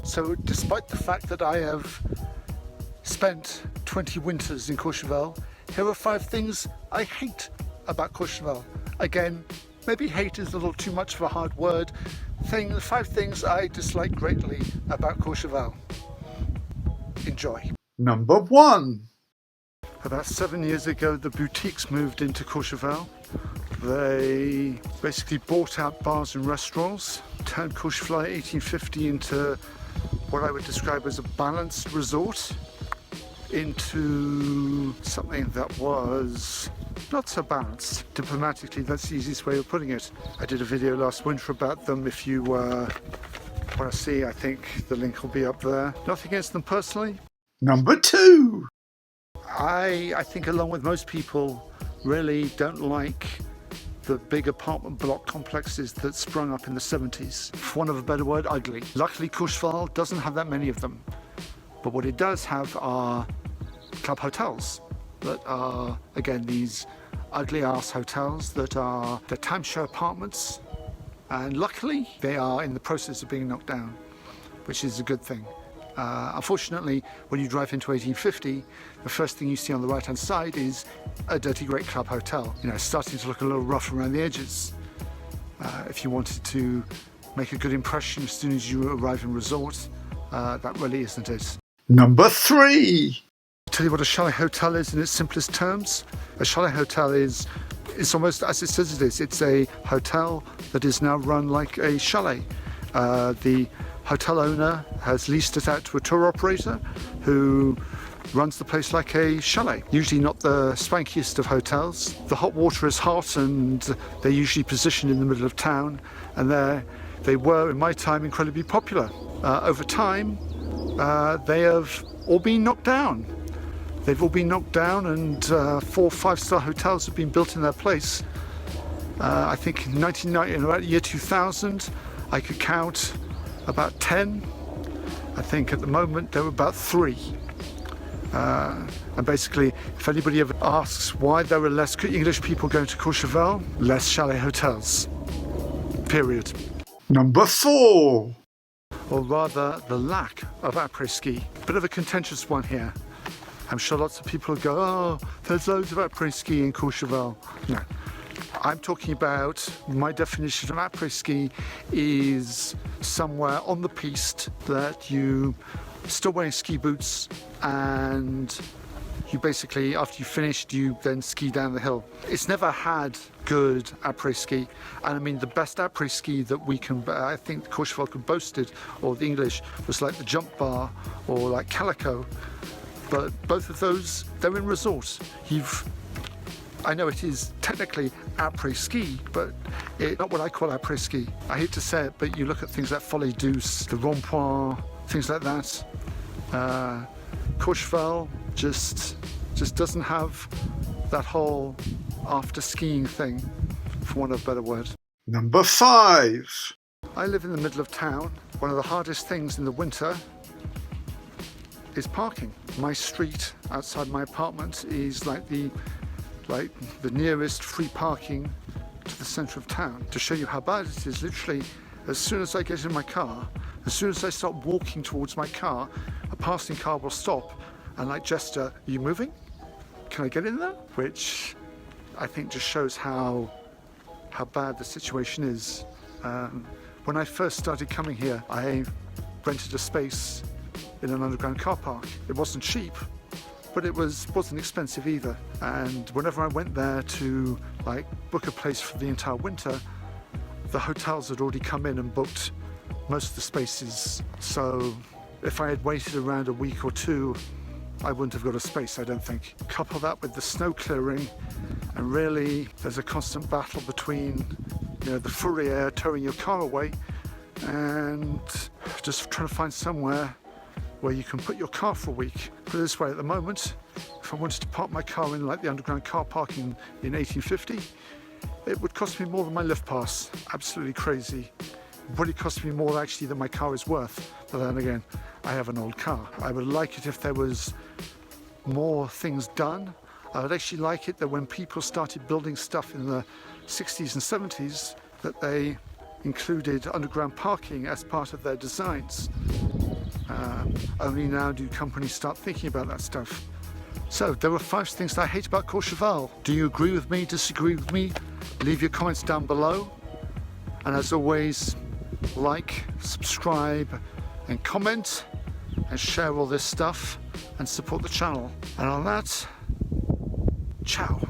So despite the fact that I have spent 20 winters in Courchevel, here are 5 things I hate about Courchevel. Again, maybe hate is a little too much of a hard word. 5 things I dislike greatly about Courchevel. Enjoy. Number 1. About 7 years ago, the boutiques moved into Courchevel. They basically bought out bars and restaurants, turned Courchevel in 1850 into what I would describe as a balanced resort, into something that was not so balanced. Diplomatically, that's the easiest way of putting it. I did a video last winter about them. If you want to see, I think the link will be up there. Nothing against them personally. Number 2. I think, along with most people, really don't like the big apartment block complexes that sprung up in the 70s. For want of a better word, ugly. Luckily, Courchevel doesn't have that many of them. But what it does have are club hotels that are, again, these ugly ass hotels that are the timeshare apartments. And luckily, they are in the process of being knocked down, which is a good thing. Unfortunately, when you drive into 1850, the first thing you see on the right-hand side is a dirty great club hotel. You know, starting to look a little rough around the edges. If you wanted to make a good impression as soon as you arrive in resort, that really isn't it. Number 3. I'll tell you what a chalet hotel is in its simplest terms. A chalet hotel is almost as it says it is. It's a hotel that is now run like a chalet. The hotel owner has leased it out to a tour operator who runs the place like a chalet. Usually not the swankiest of hotels. The hot water is hot and they're usually positioned in the middle of town, and they were, in my time, incredibly popular. Over time, they have all been knocked down. They've all been knocked down, and 4 5-star hotels have been built in their place. I think in 1990, in about the year 2000, I could count about 10. I think at the moment there were about 3. And basically, if anybody ever asks why there are less English people going to Courchevel, less chalet hotels. Period. Number 4. Or rather, the lack of après-ski. Bit of a contentious one here. I'm sure lots of people will go, oh, there's loads of après-ski in Courchevel. No. I'm talking about, my definition of après-ski is somewhere on the piste that you still wearing ski boots, and you basically, after you finished, you then ski down the hill. It's never had good après-ski, and I mean the best après-ski that I think Courchevel could boast it, or the English, was like the Jump Bar or like Calico. But both of those, they're in resorts. I know it is technically après-ski, but it's not what I call après-ski. I hate to say it, but you look at things like Folie Douce, the Rond-Point, things like that. Courchevel just doesn't have that whole after-skiing thing, for want of a better word. Number 5. I live in the middle of town. One of the hardest things in the winter is parking. My street outside my apartment is like the nearest free parking to the centre of town. To show you how bad it is, literally, as soon as I get in my car, as soon as I start walking towards my car, a passing car will stop and like gesture, are you moving? Can I get in there? Which I think just shows how bad the situation is. When I first started coming here, I rented a space in an underground car park. It wasn't cheap, but it wasn't expensive either. And whenever I went there to like book a place for the entire winter, the hotels had already come in and booked most of the spaces. So if I had waited around a week or 2, I wouldn't have got a space, I don't think. Couple that with the snow clearing, and really there's a constant battle between, you know, the fourrière towing your car away and just trying to find somewhere where you can put your car for a week. Put it this way, at the moment, if I wanted to park my car in like the underground car parking in 1850, it would cost me more than my lift pass. Absolutely crazy. It would cost me more actually than my car is worth. But then again, I have an old car. I would like it if there was more things done. I would actually like it that when people started building stuff in the 60s and 70s, that they included underground parking as part of their designs. Only now do companies start thinking about that stuff. So there were 5 things that I hate about Courchevel. Do you agree with me, disagree with me? Leave your comments down below. And as always, like, subscribe and comment and share all this stuff and support the channel. And on that, ciao.